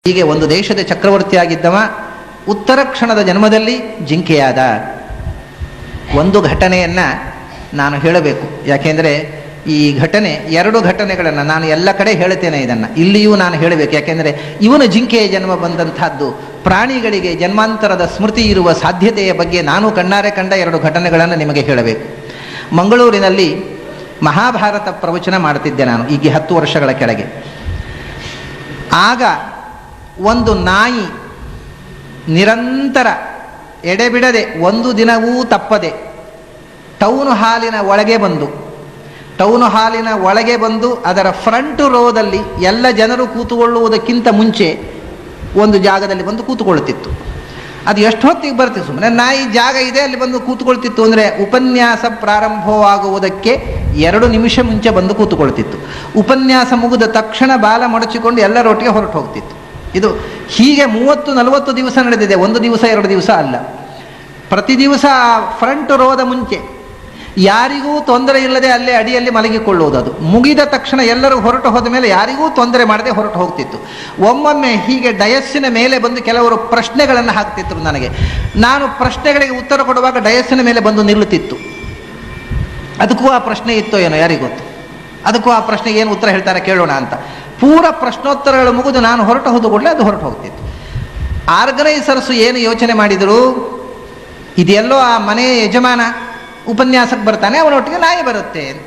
ಹೀಗೆ ಒಂದು ದೇಶದ ಚಕ್ರವರ್ತಿಯಾಗಿದ್ದವ ಉತ್ತರ ಕ್ಷಣದ ಜನ್ಮದಲ್ಲಿ ಜಿಂಕೆಯಾದ. ಒಂದು ಘಟನೆಯನ್ನು ನಾನು ಹೇಳಬೇಕು, ಯಾಕೆಂದರೆ ಈ ಘಟನೆ, ಎರಡು ಘಟನೆಗಳನ್ನು ನಾನು ಎಲ್ಲ ಕಡೆ ಹೇಳ್ತೇನೆ. ಇದನ್ನು ಇಲ್ಲಿಯೂ ನಾನು ಹೇಳಬೇಕು, ಯಾಕೆಂದರೆ ಇವನು ಜಿಂಕೆಯ ಜನ್ಮ ಬಂದಂಥದ್ದು. ಪ್ರಾಣಿಗಳಿಗೆ ಜನ್ಮಾಂತರದ ಸ್ಮೃತಿ ಇರುವ ಸಾಧ್ಯತೆಯ ಬಗ್ಗೆ ನಾನು ಕಣ್ಣಾರೆ ಕಂಡ ಎರಡು ಘಟನೆಗಳನ್ನು ನಿಮಗೆ ಹೇಳಬೇಕು. ಮಂಗಳೂರಿನಲ್ಲಿ ಮಹಾಭಾರತ ಪ್ರವಚನ ಮಾಡ್ತಿದ್ದೆ ನಾನು, ಈಗ 10 ವರ್ಷಗಳ ಕೆಳಗೆ. ಆಗ ಒಂದು ನಾಯಿ ನಿರಂತರ ಎಡೆಬಿಡದೆ ಒಂದು ದಿನವೂ ತಪ್ಪದೆ ಟೌನ್ ಹಾಲಿನ ಒಳಗೆ ಬಂದು ಅದರ ಫ್ರಂಟ್ ರೋದಲ್ಲಿ ಎಲ್ಲ ಜನರು ಕೂತುಕೊಳ್ಳುವುದಕ್ಕಿಂತ ಮುಂಚೆ ಒಂದು ಜಾಗದಲ್ಲಿ ಬಂದು ಕೂತುಕೊಳ್ಳುತ್ತಿತ್ತು. ಅದು ಎಷ್ಟು ಹೊತ್ತಿಗೆ ಬರ್ತಿತ್ತು, ಸುಮ್ಮನೆ ನಾಯಿ ಜಾಗ ಇದೆ ಅಲ್ಲಿ ಬಂದು ಕೂತ್ಕೊಳ್ತಿತ್ತು ಅಂದರೆ ಉಪನ್ಯಾಸ ಪ್ರಾರಂಭವಾಗುವುದಕ್ಕೆ 2 ನಿಮಿಷ ಮುಂಚೆ ಬಂದು ಕೂತುಕೊಳ್ತಿತ್ತು. ಉಪನ್ಯಾಸ ಮುಗಿದ ತಕ್ಷಣ ಬಾಲ ಮಡಚಿಕೊಂಡು ಎಲ್ಲರೊಟ್ಟಿಗೆ ಹೊರಟು ಹೋಗ್ತಿತ್ತು. ಇದು ಹೀಗೆ 30-40 ದಿವಸ ನಡೆದಿದೆ, ಒಂದು ದಿವಸ 2 ದಿವಸ ಅಲ್ಲ. ಪ್ರತಿ ದಿವಸ ಫ್ರಂಟ್ ರೋದ ಮುಂಚೆ ಯಾರಿಗೂ ತೊಂದರೆ ಇಲ್ಲದೆ ಅಲ್ಲೇ ಅಡಿಯಲ್ಲಿ ಮಲಗಿಕೊಳ್ಳುವುದು. ಅದು ಮುಗಿದ ತಕ್ಷಣ ಎಲ್ಲರೂ ಹೊರಟು ಹೋದ ಮೇಲೆ ಯಾರಿಗೂ ತೊಂದರೆ ಮಾಡದೆ ಹೊರಟು ಹೋಗ್ತಿತ್ತು. ಒಮ್ಮೊಮ್ಮೆ ಹೀಗೆ ಡಯಸ್ಸಿನ ಮೇಲೆ ಬಂದು ಕೆಲವರು ಪ್ರಶ್ನೆಗಳನ್ನು ಹಾಕ್ತಿದ್ರು ನನಗೆ. ನಾನು ಪ್ರಶ್ನೆಗಳಿಗೆ ಉತ್ತರ ಕೊಡುವಾಗ ಡಯಸ್ಸಿನ ಮೇಲೆ ಬಂದು ನಿಲ್ಲುತ್ತಿತ್ತು. ಅದಕ್ಕೂ ಆ ಪ್ರಶ್ನೆ ಇತ್ತೋ ಏನೋ ಯಾರಿಗೊತ್ತು, ಅದಕ್ಕೂ ಆ ಪ್ರಶ್ನೆಗೆ ಏನು ಉತ್ತರ ಹೇಳ್ತಾರೆ ಕೇಳೋಣ ಅಂತ. ಪೂರ ಪ್ರಶ್ನೋತ್ತರಗಳು ಮುಗಿದು ನಾನು ಹೊರಟು ಹೋದ ಕೂಡಲೇ ಅದು ಹೊರಟು ಹೋಗ್ತಿತ್ತು. ಆರ್ಗನೈಸರ್ಸು ಏನು ಯೋಚನೆ ಮಾಡಿದರು, ಇದೆಲ್ಲೋ ಆ ಮನೆಯ ಯಜಮಾನ ಉಪನ್ಯಾಸಕ್ಕೆ ಬರ್ತಾನೆ, ಅವನೊಟ್ಟಿಗೆ ನಾಯಿ ಬರುತ್ತೆ ಅಂತ.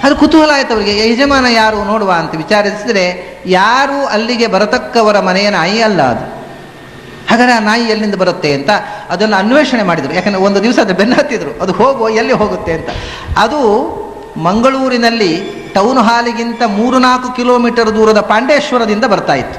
ಅದು ಕುತೂಹಲ ಆಯ್ತು ಅವರಿಗೆ. ಯಜಮಾನ ಯಾರು ನೋಡುವ ಅಂತ ವಿಚಾರಿಸಿದರೆ ಯಾರು ಅಲ್ಲಿಗೆ ಬರತಕ್ಕವರ ಮನೆಯ ನಾಯಿ ಅಲ್ಲ ಅದು. ಹಾಗಾದರೆ ಆ ನಾಯಿ ಎಲ್ಲಿಂದ ಬರುತ್ತೆ ಅಂತ ಅದನ್ನು ಅನ್ವೇಷಣೆ ಮಾಡಿದರು. ಯಾಕಂದರೆ ಒಂದು ದಿವಸ ಅದು ಬೆನ್ನು ಹತ್ತಿದ್ರು, ಅದು ಎಲ್ಲಿ ಹೋಗುತ್ತೆ ಅಂತ. ಅದು ಮಂಗಳೂರಿನಲ್ಲಿ ಟೌನ್ ಹಾಲಿಗಿಂತ 3-4 ಕಿಲೋಮೀಟರ್ ದೂರದ ಪಾಂಡೇಶ್ವರದಿಂದ ಬರ್ತಾ ಇತ್ತು.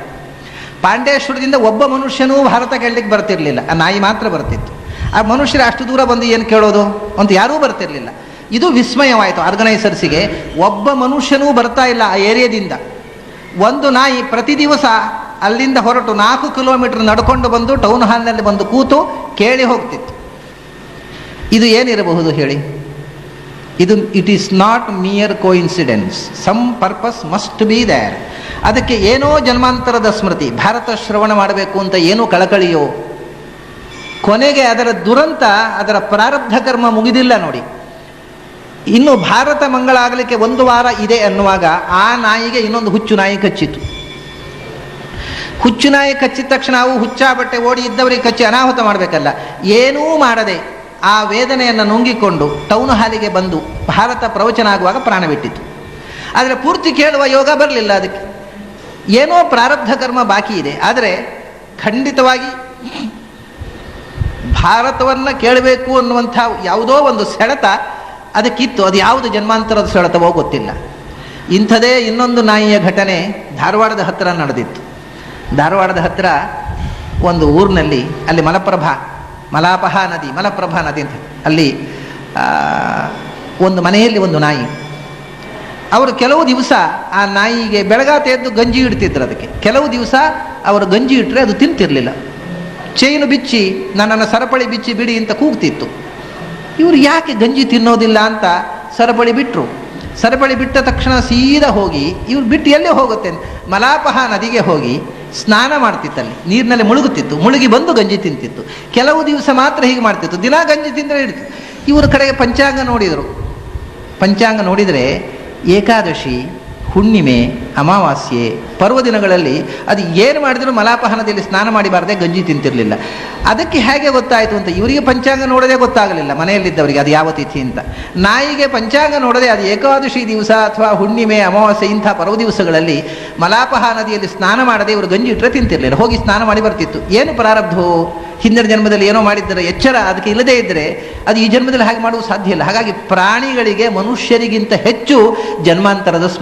ಪಾಂಡೇಶ್ವರದಿಂದ ಒಬ್ಬ ಮನುಷ್ಯನೂ ಭಾರತ ಕೇಳಲಿಕ್ಕೆ ಬರ್ತಿರಲಿಲ್ಲ, ಆ ನಾಯಿ ಮಾತ್ರ ಬರ್ತಿತ್ತು. ಆ ಮನುಷ್ಯರು ಅಷ್ಟು ದೂರ ಬಂದು ಏನು ಕೇಳೋದು ಅಂತ ಯಾರೂ ಬರ್ತಿರಲಿಲ್ಲ. ಇದು ವಿಸ್ಮಯವಾಯಿತು ಆರ್ಗನೈಸರ್ಸಿಗೆ. ಒಬ್ಬ ಮನುಷ್ಯನೂ ಬರ್ತಾ ಇಲ್ಲ ಆ ಏರಿಯಾದಿಂದ. ಒಂದು ನಾಯಿ ಪ್ರತಿ ದಿವಸ ಅಲ್ಲಿಂದ ಹೊರಟು 4 ಕಿಲೋಮೀಟರ್ ನಡ್ಕೊಂಡು ಬಂದು ಟೌನ್ ಹಾಲ್ನಲ್ಲಿ ಬಂದು ಕೂತು ಕೇಳಿ ಹೋಗ್ತಿತ್ತು. ಇದು ಏನಿರಬಹುದು ಹೇಳಿ? It is not mere coincidence, some purpose must be there. ಅದಕ್ಕೆ ಏನೋ ಜನ್ಮಾಂತರದ ಸ್ಮೃತಿ, ಭಾರತ ಶ್ರವಣ ಮಾಡಬೇಕು ಅಂತ ಏನೋ ಕಳಕಳಿಯೋ. ಕೊನೆಗೆ ಅದರ ದುರಂತ, ಅದರ ಪ್ರಾರಬ್ಧ ಕರ್ಮ ಮುಗಿದಿಲ್ಲ ನೋಡಿ. ಇನ್ನು ಭಾರತ ಮಂಗಳ ಆಗಲಿಕ್ಕೆ 1 ವಾರ ಇದೆ ಅನ್ನುವಾಗ ಆ ನಾಯಿಗೆ ಇನ್ನೊಂದು ಹುಚ್ಚು ನಾಯಿ ಕಚ್ಚಿತು. ಹುಚ್ಚು ನಾಯಿ ಕಚ್ಚಿದ ತಕ್ಷಣ ಅವು ಹುಚ್ಚಾಬಟ್ಟೆ ಓಡಿ ಇದ್ದವರಿಗೆ ಕಚ್ಚಿ ಅನಾಹುತ ಮಾಡಬೇಕಲ್ಲ. ಏನೂ ಮಾಡದೆ ಆ ವೇದನೆಯನ್ನು ನುಂಗಿಕೊಂಡು ಟೌನ್ ಹಾಲಿಗೆ ಬಂದು ಭಾರತ ಪ್ರವಚನ ಆಗುವಾಗ ಪ್ರಾಣ ಬಿಟ್ಟಿತು. ಆದರೆ ಪೂರ್ತಿ ಕೇಳುವ ಯೋಗ ಬರಲಿಲ್ಲ ಅದಕ್ಕೆ. ಏನೋ ಪ್ರಾರಬ್ಧ ಕರ್ಮ ಬಾಕಿ ಇದೆ. ಆದರೆ ಖಂಡಿತವಾಗಿ ಭಾರತವನ್ನು ಕೇಳಬೇಕು ಅನ್ನುವಂಥ ಯಾವುದೋ ಒಂದು ಸೆಳೆತ ಅದಕ್ಕಿತ್ತು. ಅದು ಯಾವುದು ಜನ್ಮಾಂತರದ ಸೆಳೆತವೋ ಗೊತ್ತಿಲ್ಲ. ಇಂಥದೇ ಇನ್ನೊಂದು ನಾಯಿಯ ಘಟನೆ ಧಾರವಾಡದ ಹತ್ತಿರ ನಡೆದಿತ್ತು. ಧಾರವಾಡದ ಹತ್ತಿರ ಒಂದು ಊರಿನಲ್ಲಿ, ಅಲ್ಲಿ ಮಲಪ್ರಭಾ ನದಿ ಅಂತ, ಅಲ್ಲಿ ಒಂದು ಮನೆಯಲ್ಲಿ ಒಂದು ನಾಯಿ. ಅವರು ಕೆಲವು ದಿವಸ ಆ ನಾಯಿಗೆ ಬೆಳಗಾತ ಎದ್ದು ಗಂಜಿ ಇಡ್ತಿದ್ರು. ಅದಕ್ಕೆ ಕೆಲವು ದಿವಸ ಅವರು ಗಂಜಿ ಇಟ್ಟರೆ ಅದು ತಿಂತಿರಲಿಲ್ಲ. ಚೈನು ಬಿಚ್ಚಿ, ನನ್ನನ್ನು ಸರಪಳಿ ಬಿಚ್ಚಿ ಬಿಡಿ ಅಂತ ಕೂಗ್ತಿತ್ತು. ಇವರು ಯಾಕೆ ಗಂಜಿ ತಿನ್ನೋದಿಲ್ಲ ಅಂತ ಸರಪಳಿ ಬಿಟ್ಟರು. ಸರಪಳಿ ಬಿಟ್ಟ ತಕ್ಷಣ ಸೀದಾ ಹೋಗಿ, ಇವ್ರು ಬಿಟ್ಟು ಎಲ್ಲೇ ಹೋಗುತ್ತೆ ಅಂತ ಮಲಾಪಹ ನದಿಗೆ ಹೋಗಿ ಸ್ನಾನ ಮಾಡ್ತಿತ್ತಲ್ಲಿ, ನೀರಿನಲ್ಲಿ ಮುಳುಗುತ್ತಿತ್ತು. ಮುಳುಗಿ ಬಂದು ಗಂಜಿ ತಿಂತಿತ್ತು. ಕೆಲವು ದಿವಸ ಮಾತ್ರ ಹೀಗೆ ಮಾಡ್ತಿತ್ತು, ದಿನ ಗಂಜಿ ತಿಂದರೆ ಹಿಡಿತು. ಇವ್ರ ಕಡೆಗೆ ಪಂಚಾಂಗ ನೋಡಿದರು. ಪಂಚಾಂಗ ನೋಡಿದರೆ ಏಕಾದಶಿ, ಹುಣ್ಣಿಮೆ, ಅಮಾವಾಸ್ಯೆ, ಪರ್ವದಿನಗಳಲ್ಲಿ ಅದು ಏನು ಮಾಡಿದರೂ ಮಲಾಪಹ ನದಿಯಲ್ಲಿ ಸ್ನಾನ ಮಾಡಿಬಾರ್ದೆ ಗಂಜಿ ತಿಂತಿರಲಿಲ್ಲ. ಅದಕ್ಕೆ ಹೇಗೆ ಗೊತ್ತಾಯಿತು ಅಂತ ಇವರಿಗೆ ಪಂಚಾಂಗ ನೋಡೋದೇ ಗೊತ್ತಾಗಲಿಲ್ಲ, ಮನೆಯಲ್ಲಿದ್ದವರಿಗೆ ಅದು ಯಾವ ತಿಥಿ ಅಂತ. ನಾಯಿಗೆ ಪಂಚಾಂಗ ನೋಡದೆ ಅದು ಏಕಾದಶಿ ದಿವಸ ಅಥವಾ ಹುಣ್ಣಿಮೆ, ಅಮಾವಾಸ್ಯೆ ಇಂಥ ಪರ್ವ ದಿವಸಗಳಲ್ಲಿ ಮಲಾಪಹ ನದಿಯಲ್ಲಿ ಸ್ನಾನ ಮಾಡದೆ ಇವರು ಗಂಜಿ ಇಟ್ಟರೆ ತಿಂತಿರಲಿಲ್ಲ. ಹೋಗಿ ಸ್ನಾನ ಮಾಡಿ ಬರ್ತಿತ್ತು. ಏನು ಪ್ರಾರಬ್ಧವೋ, ಹಿಂದಿನ ಜನ್ಮದಲ್ಲಿ ಏನೋ ಮಾಡಿದ್ದರೆ ಎಚ್ಚರ ಅದಕ್ಕೆ ಇಲ್ಲದೇ ಇದ್ದರೆ ಅದು ಈ ಜನ್ಮದಲ್ಲಿ ಹಾಗೆ ಮಾಡುವುದು ಸಾಧ್ಯ ಇಲ್ಲ. ಹಾಗಾಗಿ ಪ್ರಾಣಿಗಳಿಗೆ ಮನುಷ್ಯರಿಗಿಂತ ಹೆಚ್ಚು ಜನ್ಮಾಂತರದ